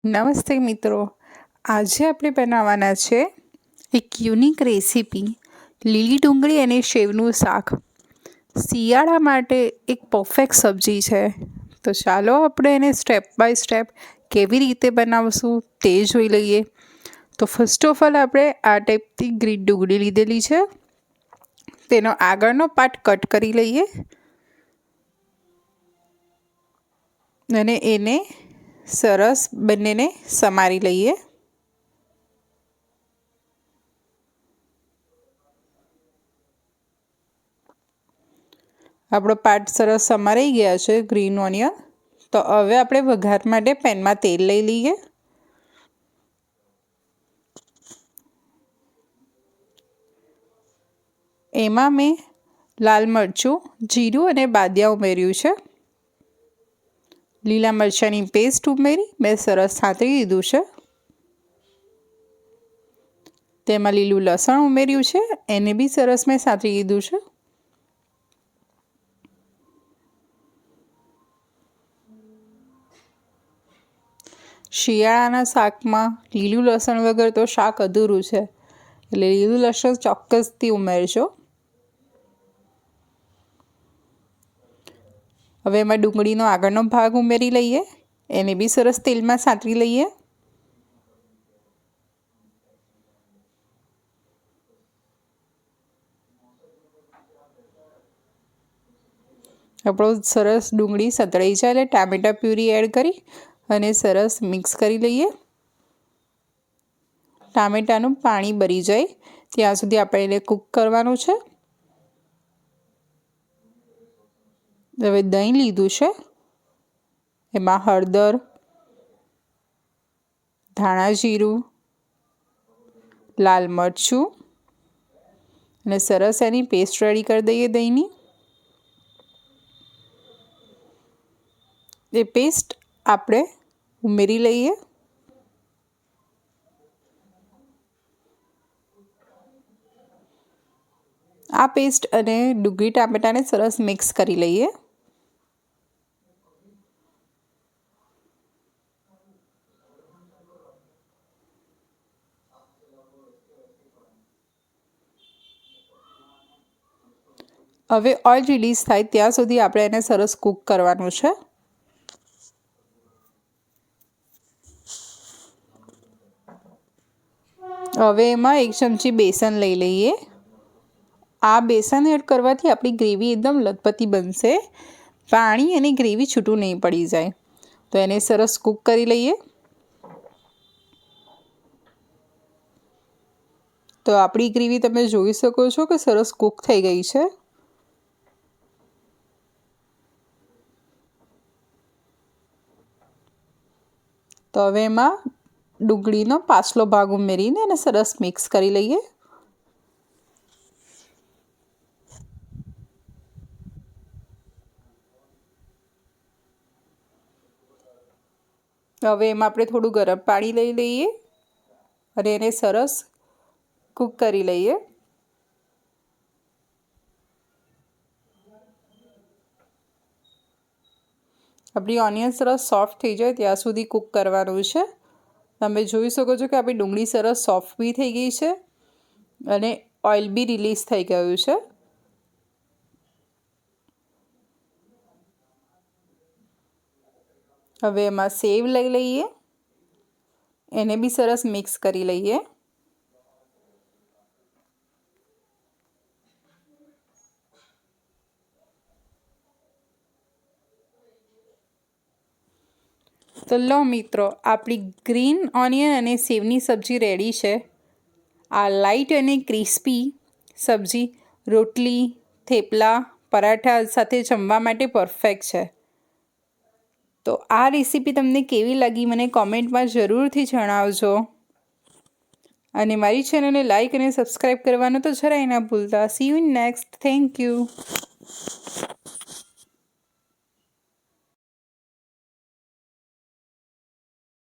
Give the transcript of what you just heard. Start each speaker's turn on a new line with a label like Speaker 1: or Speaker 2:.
Speaker 1: નમસ્તે મિત્રો, આજે આપણે બનાવવાના છે એક યુનિક રેસીપી લીલી ડુંગળી અને સેવનું શાક. શિયાળા માટે એક પરફેક્ટ સબ્જી છે. તો ચાલો આપણે એને સ્ટેપ બાય સ્ટેપ કેવી રીતે બનાવશું તે જોઈ લઈએ. તો ફર્સ્ટ ઓફ ઓલ આપણે આ ટાઈપથી ગ્રીન ડુંગળી લીધેલી છે. તેનો આગળનો પાર્ટ કટ કરી લઈએ અને એને સરસ બંનેને સમારી લઈએ. આપણો પાર્ટ સરસ સમારાઈ ગયા છે ગ્રીન ઓનિયન. તો હવે આપણે વઘાર માટે પેનમાં તેલ લઈ લઈએ. એમાં મેં લાલ મરચું, જીરું અને બાદિયા ઉમેર્યું છે. લીલા મરચાંની પેસ્ટ ઉમેરી મેં સરસ સાંતળી દીધું છે. તેમાં લીલું લસણ ઉમેર્યું છે, એને બી સરસ મેં સાંતળી દીધું છે. શિયાળાના શાકમાં લીલું લસણ વગર તો શાક અધૂરું છે, એટલે લીલું લસણ ચોક્કસથી ઉમેરજો. હવે એમાં ડુંગળીનો આગળનો ભાગ ઉમેરી લઈએ, એને બી સરસ તેલમાં સાંતળી લઈએ. આપણો સરસ ડુંગળી સતળાઈ જાય એટલે ટામેટા પ્યુરી એડ કરી અને સરસ મિક્સ કરી લઈએ. ટામેટાનું પાણી બળી જાય ત્યાં સુધી આપણે એને કૂક કરવાનું છે. હવે દહીં લીધું છે, એમાં હળદર, ધાણા જીરું, લાલ મરચું અને સરસ એની પેસ્ટ રેડી કરી દઈએ દહીંની. એ પેસ્ટ આપણે ઉમેરી લઈએ. આ પેસ્ટ અને ડુંગળી ટામેટાને સરસ મિક્સ કરી લઈએ. હવે ઓઇલ રિલીઝ થાય ત્યાં સુધી આપણે એને સરસ કૂક કરવાનું છે. હવે એમાં 1 ચમચી બેસન લઈ લઈએ. આ બેસન એડ કરવાથી આપણી ગ્રેવી એકદમ લથપથી બનશે. પાણી અને ગ્રેવી છૂટું નહીં પડી જાય. તો એને સરસ કૂક કરી લઈએ. તો આપણી ગ્રેવી તમે જોઈ શકો છો કે સરસ કૂક થઈ ગઈ છે. તો હવે એમાં ડુંગળીનો પાછલો ભાગ ઉમેરીને એને સરસ મિક્સ કરી લઈએ. હવે એમાં આપણે થોડું ગરમ પાણી લઈ લઈએ અને એને સરસ કૂક કરી લઈએ. આપણી ઓનિયન સરસ સોફ્ટ થઈ જાય ત્યાં સુધી કૂક કરવાનું છે. તમે જોઈ શકો છો કે આપણી ડુંગળી સરસ સોફ્ટ બી થઈ ગઈ છે અને ઓઇલ બી રિલીઝ થઈ ગયું છે. હવે એમાં સેવ લઈ લઈએ, એને બી સરસ મિક્સ કરી લઈએ. તો લો મિત્રો, આપણી ગ્રીન ઓનિયન અને સેવની સબ્જી રેડી છે. આ લાઇટ અને ક્રિસ્પી સબ્જી રોટલી, થેપલા, પરાઠા સાથે જમવા માટે પરફેક્ટ છે. તો આ રેસીપી તમને કેવી લાગી મને કોમેન્ટમાં જરૂરથી જણાવજો. અને મારી ચેનલને લાઇક અને સબસ્ક્રાઈબ કરવાનું તો જરાય ના ભૂલતા. C you in next. Thank you.